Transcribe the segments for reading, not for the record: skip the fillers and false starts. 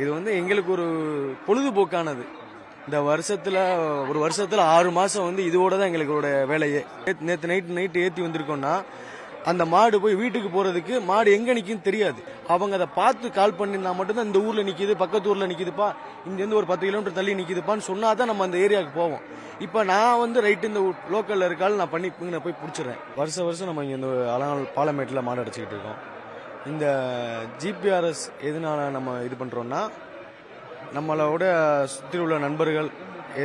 இது வந்து எங்களுக்கு ஒரு பொழுதுபோக்கானது. இந்த வருஷத்துல ஒரு வருஷத்துல 6 மாசம் வந்து இதோட தான் எங்களோட வேலையே. நேத்து நைட்டு ஏத்தி வந்திருக்கோம்னா அந்த மாடு போய் வீட்டுக்கு போறதுக்கு மாடு எங்க நிக்குன்னு தெரியாது. அவங்க அதை பார்த்து கால் பண்ணினா மட்டும்தான் இந்த ஊர்ல நிக்குது, பக்கத்து ஊர்ல நிக்குதுப்பா, இங்க இருந்து ஒரு 10 கிலோமீட்டர் தள்ளி நிக்குதுப்பான்னு சொன்னாதான் நம்ம அந்த ஏரியாவுக்கு போவோம். இப்ப நான் வந்து ரைட் இந்த லோக்கல்ல இருக்காலும் நான் போய் பிடிச்சிடுறேன். வருஷம் நம்ம இங்க இந்த பாலமேட்டில் மாடு அடைச்சிக்கிட்டு இருக்கோம். இந்த ஜிபிஆர்எஸ் எதனால நம்ம இது பண்றோம்னா, நம்மளோட சுற்றி உள்ள நண்பர்கள்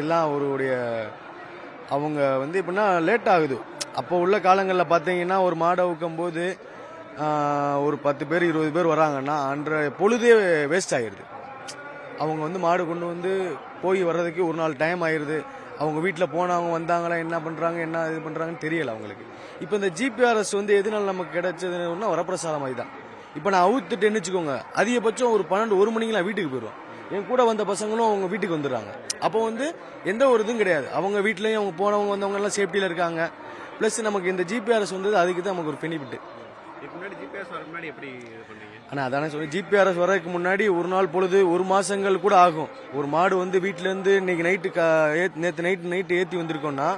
எல்லாம் அவங்க வந்து எப்படின்னா லேட் ஆகுது. அப்போ உள்ள காலங்களில் பார்த்தீங்கன்னா ஒரு மாடை ஊக்கும் போது ஒரு 10 பேர் 20 பேர் வராங்கன்னா அன்றைய பொழுதே வேஸ்ட் ஆகிடுது. அவங்க வந்து மாடு கொண்டு வந்து போய் வர்றதுக்கு ஒரு நாள் டைம் ஆயிடுது. அவங்க வீட்டில் போனவங்க வந்தாங்களா, என்ன பண்ணுறாங்க, என்ன இது பண்ணுறாங்கன்னு தெரியல அவங்களுக்கு. இப்போ இந்த ஜிபிஆர்எஸ் வந்து எதனால நமக்கு கிடைச்சதுன்னா வரப்பிரசாதம் மாதிரி தான். இப்போ நான் அவுத்துட்டு வச்சுக்கோங்க, அதிகபட்சம் ஒரு 12-1 மணிக்கு நான் வீட்டுக்கு போயிடுவோம். என் கூட வந்த பசங்களும் அவங்க வீட்டுக்கு வந்துடுறாங்க. அப்போ வந்து எந்த ஒரு இதுவும் கிடையாது. அவங்க வீட்லேயும் அவங்க போனவங்க வந்தவங்க எல்லாம் சேஃப்டியில் இருக்காங்க. ப்ளஸ் நமக்கு இந்த ஜிபிஆர்எஸ் வந்தது அதுக்கு தான் நமக்கு ஒரு பெனிஃபிட். ஆனால் அதானே சொல்லி ஜிபிஆர்எஸ் வரதுக்கு முன்னாடி ஒரு நாள் பொழுது 1 மாசங்கள் கூட ஆகும். ஒரு மாடு வந்து வீட்டிலேருந்து இன்னைக்கு நேற்று நைட்டு ஏற்றி வந்திருக்கோம்னா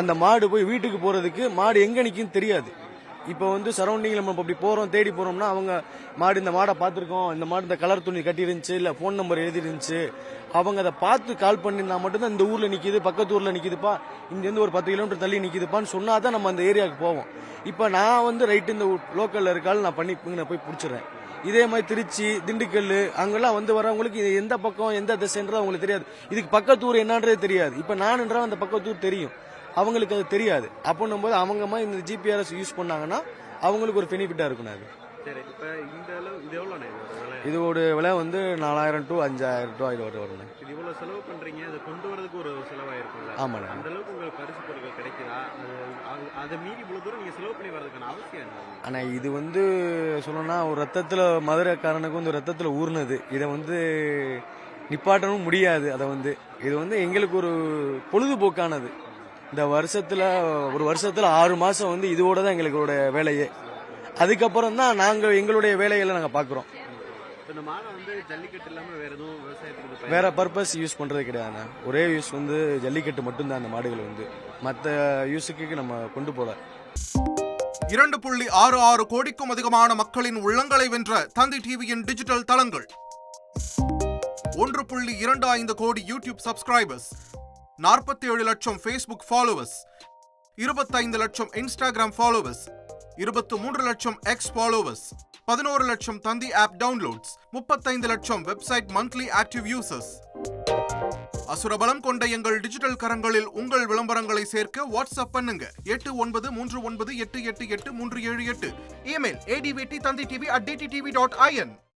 அந்த மாடு போய் வீட்டுக்கு போகிறதுக்கு மாடு எங்கே நிற்குன்னு தெரியாது. இப்போ வந்து சரௌண்டிங்கில் நம்ம அப்படி போகிறோம், தேடி போகிறோம்னா அவங்க மாடு இந்த மாடை பார்த்துருக்கோம், இந்த மாடு இந்த கலர் துணி கட்டிருந்துச்சு, இல்லை ஃபோன் நம்பர் எழுதிருந்துச்சு, அவங்க அதை பார்த்து கால் பண்ணினா மட்டும்தான் இந்த ஊரில் நிற்கிது, பக்கத்து ஊரில் நிற்கிதுப்பா, இங்கேருந்து ஒரு 10 கிலோமீட்டர் தள்ளி நிற்கிதுப்பான்னு சொன்னால் தான் நம்ம அந்த ஏரியாவுக்கு போவோம். இப்போ நான் வந்து ரைட்டு இந்த லோக்கலில் இருக்காலும் நான் போய் பிடிச்சிடுறேன். இதே மாதிரி திருச்சி, திண்டுக்கல் அங்கெல்லாம் வந்து வரவங்களுக்கு இது எந்த பக்கம் எந்த திசைன்றது அவங்களுக்கு தெரியாது. இதுக்கு பக்கத்தூர் என்னன்றதே தெரியாது. இப்போ நான்ன்றா அந்த பக்கத்தூர் தெரியும், அவங்களுக்கு அது தெரியாது. அப்படின்னும் போது அவங்க மாதிரி இந்த ஜிபிஆர்எஸ் யூஸ் பண்ணாங்கன்னா அவங்களுக்கு ஒரு பெனிஃபிட்டா இருக்கும். அது இதோட விலை வந்து 4000 to 5000 ரூபாய் வரும். இது இவ்வளவு செலவு பண்றீங்க, அதை கொண்டு வரதுக்கு ஒரு செலவாயிருக்கும்ல. ஆமாண்ணா. அந்த அளவுக்கு உங்களுக்கு பரிசு பொருட்கள் கிடைக்குதா? அதை மீறி இவ்வளவு தூரம் நீங்க செலவு பண்ணி வர்றதுக்கான அவசியம் என்ன? ஆனா இது வந்து சொல்லணும்னா ஒரு ரத்தத்துல மதுரைக்காரனுக்கு வந்து ரத்தத்துல ஊர்னது. இதை வந்து நிப்பாட்டவும் முடியாது. அதை வந்து இது வந்து எங்களுக்கு ஒரு பொழுதுபோக்கானது. இந்த வருஷத்துல ஒரு வருஷத்துல 6 மாசம் வந்து இதோட தான் எங்களோட வேலையே. அதுக்கப்புறம் தான் நாங்க எங்களுடைய வேலைகளை நாங்க பாக்குறோம். இந்த மாடை வந்து ஜல்லிக்கட்டு இல்லாம வேற எதுவும் விவசாயத்துக்கு வேற பர்பஸ் யூஸ் பண்றது கிடையாது. ஒரே யூஸ் வந்து ஜல்லிக்கட்டு மட்டும்தான். அந்த மாடுகள் வந்து மற்ற யூஸுக்கு நம்ம கொண்டு போல. 2.66 கோடிக்கும் அதிகமான மக்களின் உள்ளங்களை வென்ற தந்தி டிவியின் டிஜிட்டல் தளங்கள், 1.25 கோடி யூடியூப் சப்ஸ்கிரைபர்ஸ், 47 லட்சம் ஃபேஸ்புக் ஃபாலோவர்ஸ், 25 லட்சம் இன்ஸ்டாகிராம் ஃபாலோவர்ஸ், 23 லட்சம் எக்ஸ் ஃபாலோவர்ஸ், 11 லட்சம் தந்தி ஆப் டவுன்லோட்ஸ், 35 லட்சம் வெப்சைட் மந்த்லி ஆக்டிவ் யூசர்ஸ். அசுரபலம் கொண்ட எங்கள் டிஜிட்டல் கரங்களில் உங்கள் விளம்பரங்களை சேர்க்க வாட்ஸ்அப் பண்ணுங்க 8939888838. Email advt@dttv.in.